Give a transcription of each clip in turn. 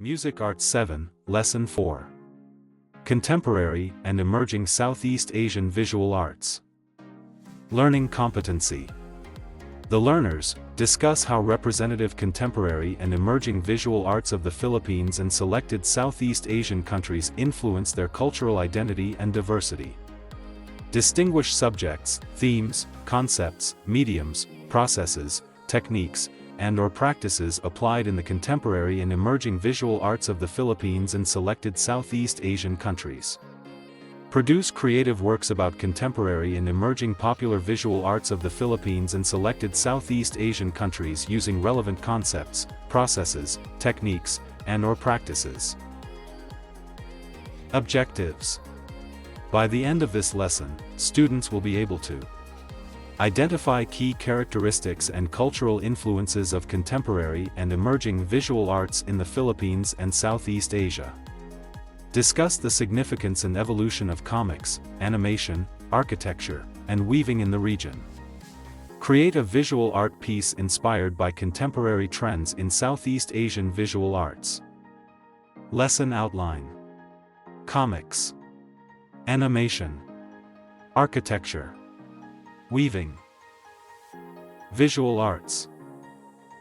Music Art 7, Lesson 4. Contemporary and Emerging Southeast Asian Visual Arts. Learning Competency. The learners discuss how representative contemporary and emerging visual arts of the Philippines and selected Southeast Asian countries influence their cultural identity and diversity. Distinguish subjects, themes, concepts, mediums, processes, techniques, and/or practices applied in the contemporary and emerging visual arts of the Philippines and selected Southeast Asian countries. Produce creative works about contemporary and emerging popular visual arts of the Philippines and selected Southeast Asian countries using relevant concepts, processes, techniques, and/or practices. Objectives. By the end of this lesson, students will be able to identify key characteristics and cultural influences of contemporary and emerging visual arts in the Philippines and Southeast Asia. Discuss the significance and evolution of comics, animation, architecture, and weaving in the region. Create a visual art piece inspired by contemporary trends in Southeast Asian visual arts. Lesson outline. Comics, animation, architecture, weaving. Visual arts.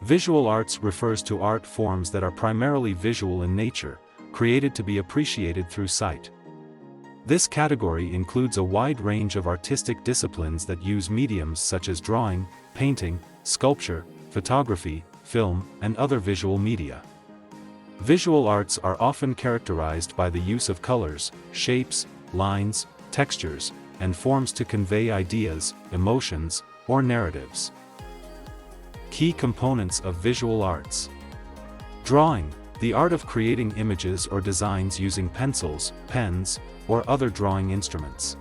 Visual arts refers to art forms that are primarily visual in nature, created to be appreciated through sight. This category includes a wide range of artistic disciplines that use mediums such as drawing, painting, sculpture, photography, film, and other visual media. Visual arts are often characterized by the use of colors, shapes, lines, textures, and forms to convey ideas, emotions, or narratives. Key components of visual arts. Drawing, the art of creating images or designs using pencils, pens, or other drawing instruments.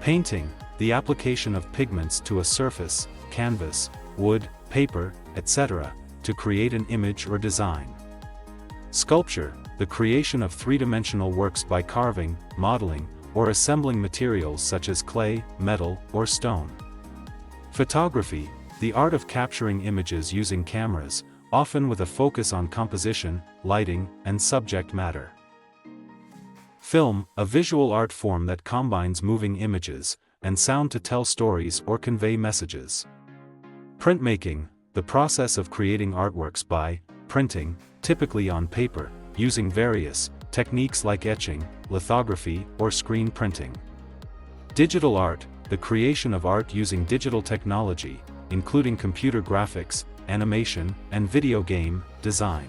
Painting, the application of pigments to a surface, canvas, wood, paper, etc., to create an image or design. Sculpture, the creation of three-dimensional works by carving, modeling, or assembling materials such as clay, metal, or stone. Photography, the art of capturing images using cameras, often with a focus on composition, lighting, and subject matter. Film, a visual art form that combines moving images and sound to tell stories or convey messages. Printmaking, the process of creating artworks by printing, typically on paper, using various techniques like etching, lithography, or screen printing. Digital art, the creation of art using digital technology, including computer graphics, animation, and video game design.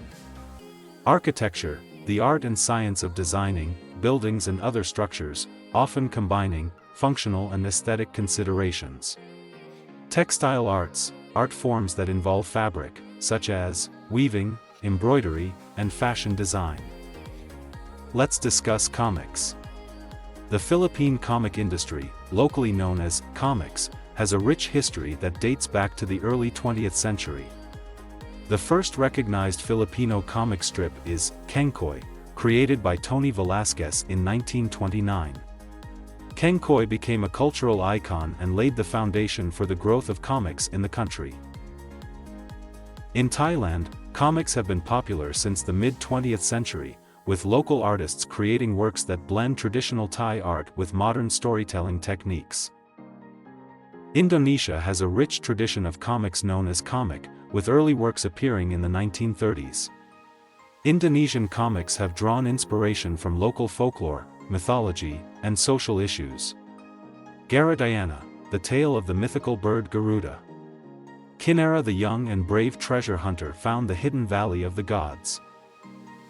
Architecture, the art and science of designing buildings and other structures, often combining functional and aesthetic considerations. Textile arts, art forms that involve fabric, such as weaving, embroidery, and fashion design. Let's discuss comics. The Philippine comic industry, locally known as comics, has a rich history that dates back to the early 20th century. The first recognized Filipino comic strip is Kengkoy, created by Tony Velasquez in 1929. Kengkoy became a cultural icon and laid the foundation for the growth of comics in the country. In Thailand, comics have been popular since the mid-20th century, with local artists creating works that blend traditional Thai art with modern storytelling techniques. Indonesia has a rich tradition of comics known as comic, with early works appearing in the 1930s. Indonesian comics have drawn inspiration from local folklore, mythology, and social issues. Garudiana, the tale of the mythical bird Garuda. Kinara, the young and brave treasure hunter, found the hidden valley of the gods.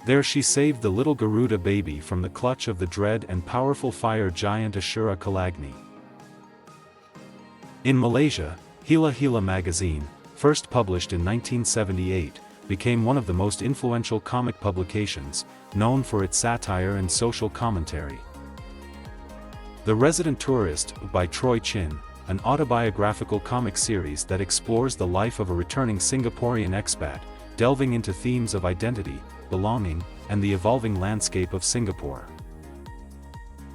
There she saved the little Garuda baby from the clutch of the dread and powerful fire giant Ashura Kalagni. In Malaysia, Hila Hila magazine, first published in 1978, became one of the most influential comic publications, known for its satire and social commentary. The Resident Tourist, by Troy Chin, an autobiographical comic series that explores the life of a returning Singaporean expat, delving into themes of identity, belonging, and the evolving landscape of Singapore.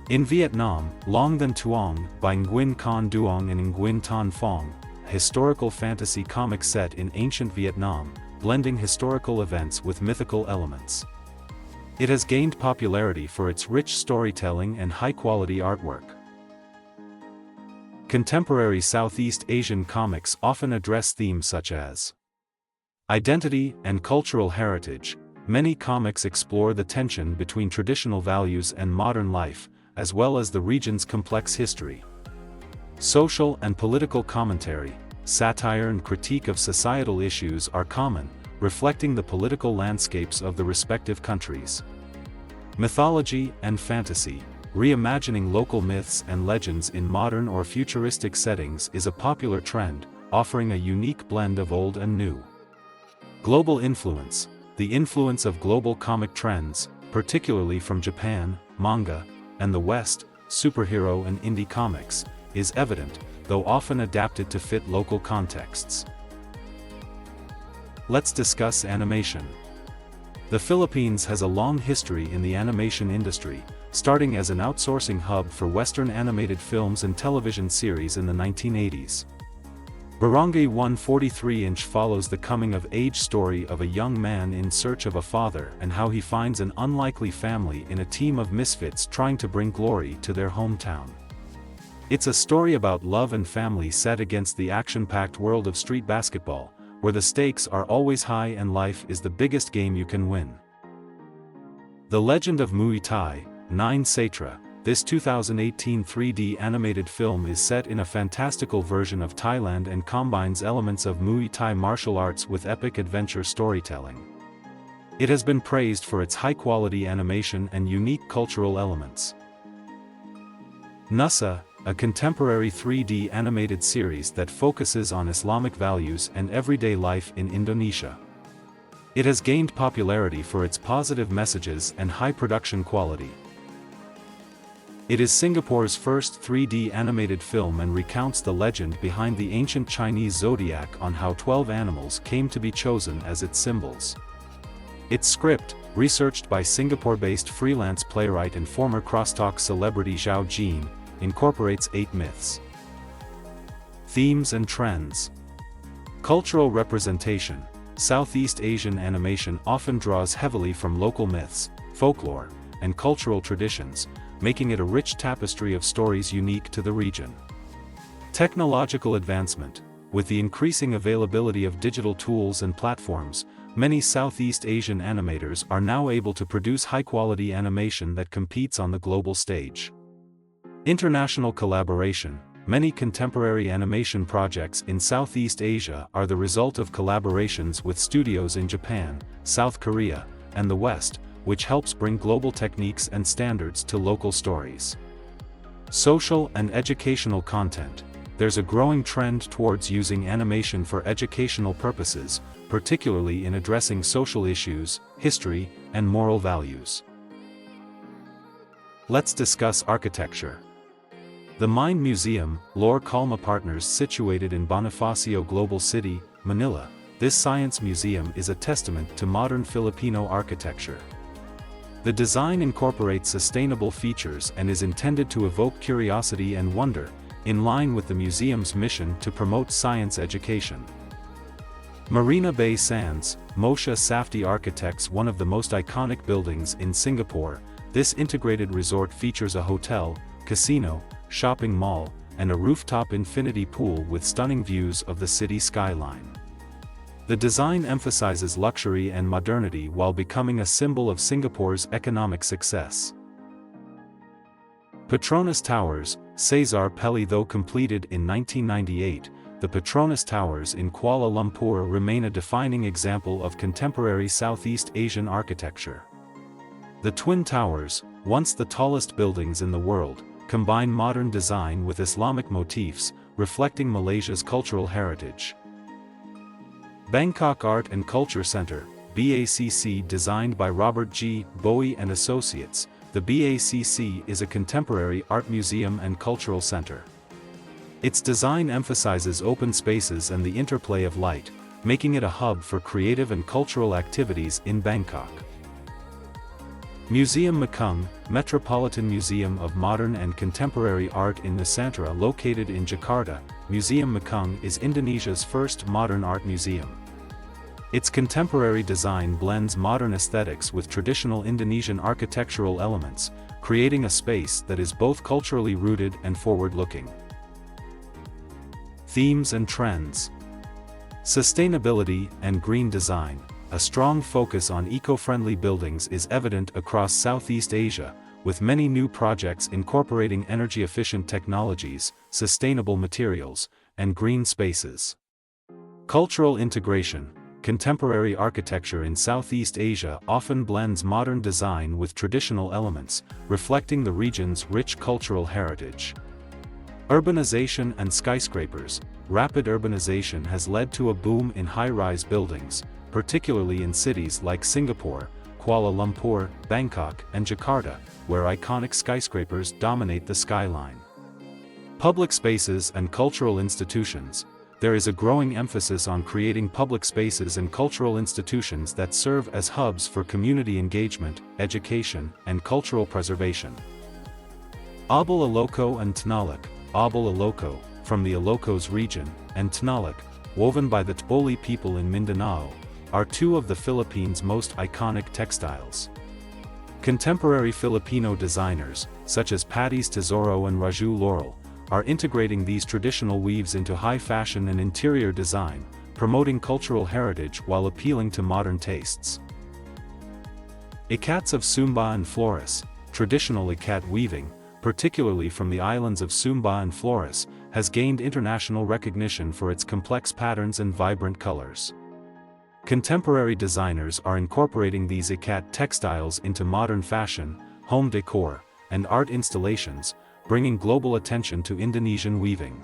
In Vietnam, Long Than Tuong, by Nguyen Con Duong and Nguyen Ton Phong, a historical fantasy comic set in ancient Vietnam, blending historical events with mythical elements. It has gained popularity for its rich storytelling and high-quality artwork. Contemporary Southeast Asian comics often address themes such as identity and cultural heritage. Many comics explore the tension between traditional values and modern life, as well as the region's complex history. Social and political commentary, satire and critique of societal issues are common, reflecting the political landscapes of the respective countries. Mythology and fantasy, reimagining local myths and legends in modern or futuristic settings is a popular trend, offering a unique blend of old and new. Global influence, the influence of global comic trends, particularly from Japan, manga, and the West, superhero and indie comics, is evident, though often adapted to fit local contexts. Let's discuss animation. The Philippines has a long history in the animation industry, starting as an outsourcing hub for Western animated films and television series in the 1980s. Barangay 143-inch follows the coming-of-age story of a young man in search of a father and how he finds an unlikely family in a team of misfits trying to bring glory to their hometown. It's a story about love and family set against the action-packed world of street basketball, where the stakes are always high and life is the biggest game you can win. The Legend of Muay Thai, 9 Satra. This 2018 3D animated film is set in a fantastical version of Thailand and combines elements of Muay Thai martial arts with epic adventure storytelling. It has been praised for its high-quality animation and unique cultural elements. Nusa, a contemporary 3D animated series that focuses on Islamic values and everyday life in Indonesia. It has gained popularity for its positive messages and high production quality. It is Singapore's first 3D animated film and recounts the legend behind the ancient Chinese zodiac on how 12 animals came to be chosen as its symbols. Its script, researched by Singapore-based freelance playwright and former crosstalk celebrity Zhao Jin, incorporates 8 myths. Themes and trends. Cultural representation. Southeast Asian animation often draws heavily from local myths, folklore, and cultural traditions, making it a rich tapestry of stories unique to the region. Technological advancement. With the increasing availability of digital tools and platforms, many Southeast Asian animators are now able to produce high-quality animation that competes on the global stage. International collaboration. Many contemporary animation projects in Southeast Asia are the result of collaborations with studios in Japan, South Korea, and the West, which helps bring global techniques and standards to local stories. Social and educational content. There's a growing trend towards using animation for educational purposes, particularly in addressing social issues, history, and moral values. Let's discuss architecture. The Mind Museum, Lore Calma Partners, situated in Bonifacio Global City, Manila. This science museum is a testament to modern Filipino architecture. The design incorporates sustainable features and is intended to evoke curiosity and wonder, in line with the museum's mission to promote science education. Marina Bay Sands, Moshe Safdie Architects. One of the most iconic buildings in Singapore, this integrated resort features a hotel, casino, shopping mall, and a rooftop infinity pool with stunning views of the city skyline. The design emphasizes luxury and modernity while becoming a symbol of Singapore's economic success. Petronas Towers, Cesar Pelli. Though completed in 1998, the Petronas Towers in Kuala Lumpur remain a defining example of contemporary Southeast Asian architecture. The Twin Towers, once the tallest buildings in the world, combine modern design with Islamic motifs, reflecting Malaysia's cultural heritage. Bangkok Art and Culture Center, BACC. Designed by Robert G. Bowie and Associates, the BACC is a contemporary art museum and cultural center. Its design emphasizes open spaces and the interplay of light, making it a hub for creative and cultural activities in Bangkok. Museum Mekong, Metropolitan Museum of Modern and Contemporary Art in Nusantara. Located in Jakarta, Museum Mekong is Indonesia's first modern art museum. Its contemporary design blends modern aesthetics with traditional Indonesian architectural elements, creating a space that is both culturally rooted and forward-looking. Themes and trends. Sustainability and green design. A strong focus on eco-friendly buildings is evident across Southeast Asia, with many new projects incorporating energy-efficient technologies, sustainable materials, and green spaces. Cultural integration. Contemporary architecture in Southeast Asia often blends modern design with traditional elements, reflecting the region's rich cultural heritage. Urbanization and skyscrapers. Rapid urbanization has led to a boom in high-rise buildings, particularly in cities like Singapore, Kuala Lumpur, Bangkok, and Jakarta, where iconic skyscrapers dominate the skyline. Public spaces and cultural institutions. There is a growing emphasis on creating public spaces and cultural institutions that serve as hubs for community engagement, education, and cultural preservation. Abal Ilocos and Tinalak. Abal Ilocos, from the Ilocos region, and Tinalak, woven by the Tboli people in Mindanao, are two of the Philippines' most iconic textiles. Contemporary Filipino designers, such as Patty's Tesoro and Raju Laurel, are integrating these traditional weaves into high fashion and interior design, promoting cultural heritage while appealing to modern tastes. Ikats of Sumba and Flores. Traditional ikat weaving, particularly from the islands of Sumba and Flores, has gained international recognition for its complex patterns and vibrant colors. Contemporary designers are incorporating these ikat textiles into modern fashion, home decor, and art installations, bringing global attention to Indonesian weaving.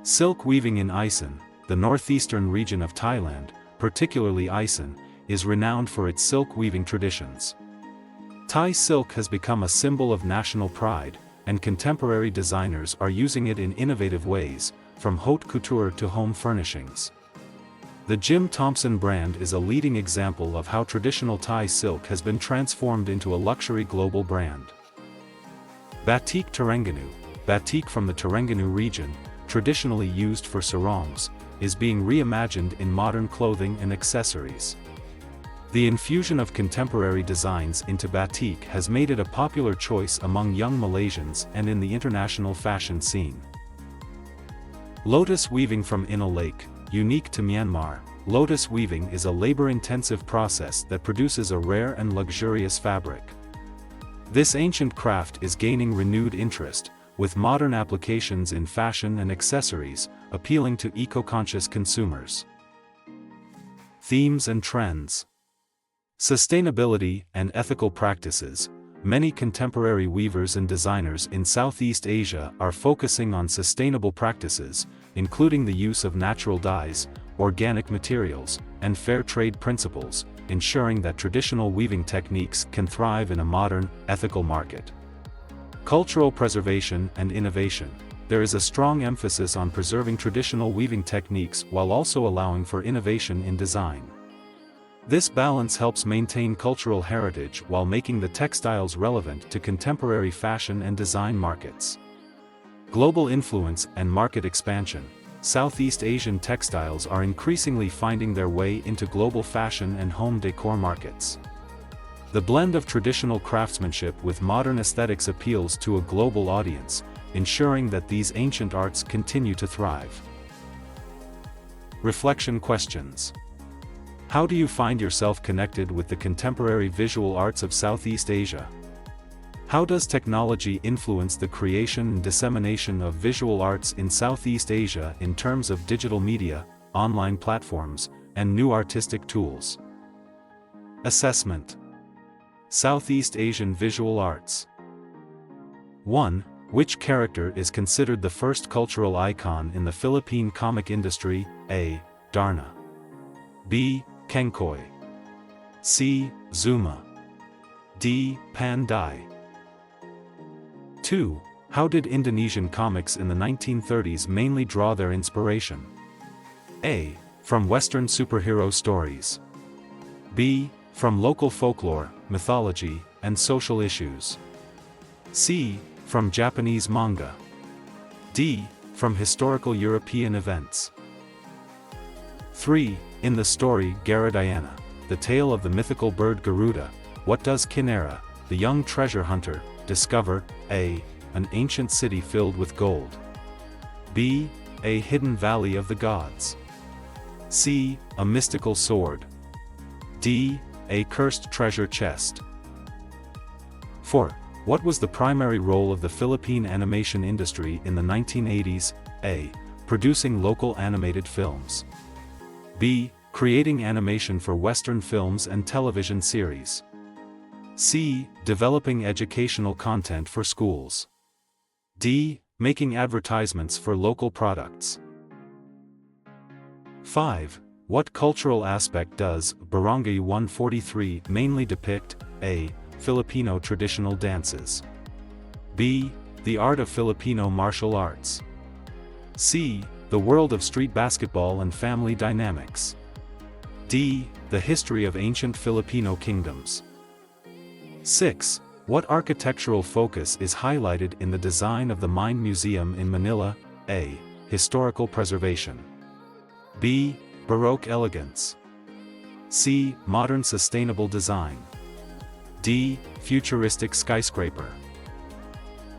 Silk weaving in Isan, the northeastern region of Thailand, particularly Isan, is renowned for its silk weaving traditions. Thai silk has become a symbol of national pride, and contemporary designers are using it in innovative ways, from haute couture to home furnishings. The Jim Thompson brand is a leading example of how traditional Thai silk has been transformed into a luxury global brand. Batik Terengganu. Batik from the Terengganu region, traditionally used for sarongs, is being reimagined in modern clothing and accessories. The infusion of contemporary designs into batik has made it a popular choice among young Malaysians and in the international fashion scene. Lotus weaving from Inal Lake. Unique to Myanmar, lotus weaving is a labor-intensive process that produces a rare and luxurious fabric. This ancient craft is gaining renewed interest, with modern applications in fashion and accessories, appealing to eco-conscious consumers. Themes and trends. Sustainability and ethical practices. Many contemporary weavers and designers in Southeast Asia are focusing on sustainable practices, including the use of natural dyes, organic materials, and fair trade principles, ensuring that traditional weaving techniques can thrive in a modern, ethical market. Cultural preservation and innovation. There is a strong emphasis on preserving traditional weaving techniques while also allowing for innovation in design. This balance helps maintain cultural heritage while making the textiles relevant to contemporary fashion and design markets. Global influence and market expansion. Southeast Asian textiles are increasingly finding their way into global fashion and home decor markets. The blend of traditional craftsmanship with modern aesthetics appeals to a global audience, ensuring that these ancient arts continue to thrive. Reflection questions. How do you find yourself connected with the contemporary visual arts of Southeast Asia? How does technology influence the creation and dissemination of visual arts in Southeast Asia in terms of digital media, online platforms, and new artistic tools? Assessment. Southeast Asian visual arts. 1. Which character is considered the first cultural icon in the Philippine comic industry? A. Darna. B. Kengkoy. C. Zuma. D. Panday. 2. How did Indonesian comics in the 1930s mainly draw their inspiration? A. From Western superhero stories. B. From local folklore, mythology, and social issues. C. From Japanese manga. D. From historical European events. 3. In the story Garudiana, the tale of the mythical bird Garuda, what does Kinara, the young treasure hunter, discover? A. An ancient city filled with gold. B. A hidden valley of the gods. C. A mystical sword. D. A cursed treasure chest. 4. What was the primary role of the Philippine animation industry in the 1980s? A. Producing local animated films. B. Creating animation for Western films and television series. C. Developing educational content for schools. D. Making advertisements for local products. 5. What cultural aspect does Barangay 143 mainly depict? A. Filipino traditional dances. B. The art of Filipino martial arts. C. The world of street basketball and family dynamics. D. The history of ancient Filipino kingdoms. 6. What architectural focus is highlighted in the design of the Mine Museum in Manila? A. Historical preservation. B. Baroque elegance. C. Modern sustainable design. D. Futuristic skyscraper.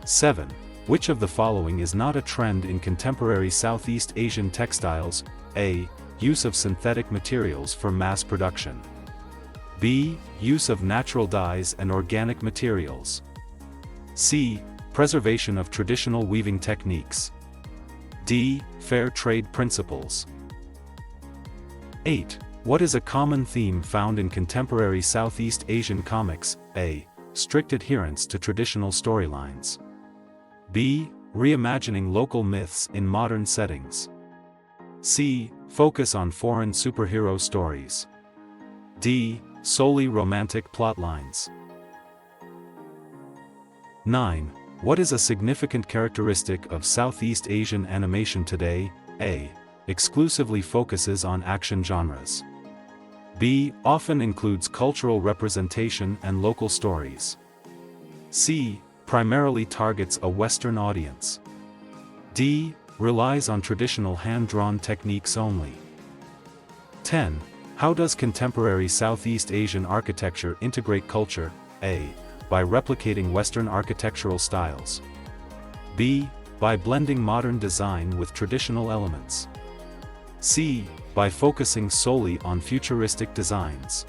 7. Which of the following is not a trend in contemporary Southeast Asian textiles? A. Use of synthetic materials for mass production. B. Use of natural dyes and organic materials. C. Preservation of traditional weaving techniques. D. Fair trade principles. 8. What is a common theme found in contemporary Southeast Asian comics? A. Strict adherence to traditional storylines. B. Reimagining local myths in modern settings. C. Focus on foreign superhero stories. D. Solely romantic plotlines. 9. What is a significant characteristic of Southeast Asian animation today? A. Exclusively focuses on action genres. B. Often includes cultural representation and local stories. C. Primarily targets a Western audience. D. Relies on traditional hand-drawn techniques only. 10. How does contemporary Southeast Asian architecture integrate culture? A. By replicating Western architectural styles. B. By blending modern design with traditional elements. C. By focusing solely on futuristic designs.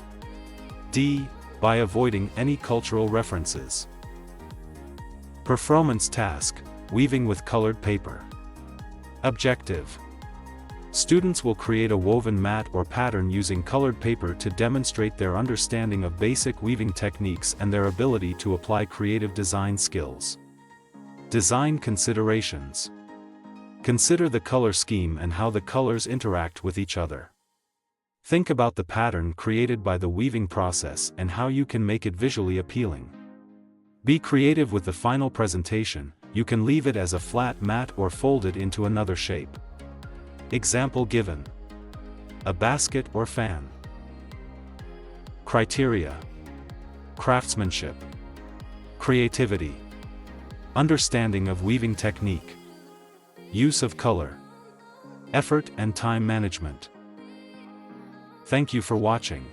D. By avoiding any cultural references. Performance task: weaving with colored paper. Objective: students will create a woven mat or pattern using colored paper to demonstrate their understanding of basic weaving techniques and their ability to apply creative design skills. Design considerations: consider the color scheme and how the colors interact with each other. Think about the pattern created by the weaving process and how you can make it visually appealing. Be creative with the final presentation. You can leave it as a flat mat or fold it into another shape. Example given: a basket or fan. Criteria: craftsmanship, creativity, understanding of weaving technique, use of color, effort and time management. Thank you for watching.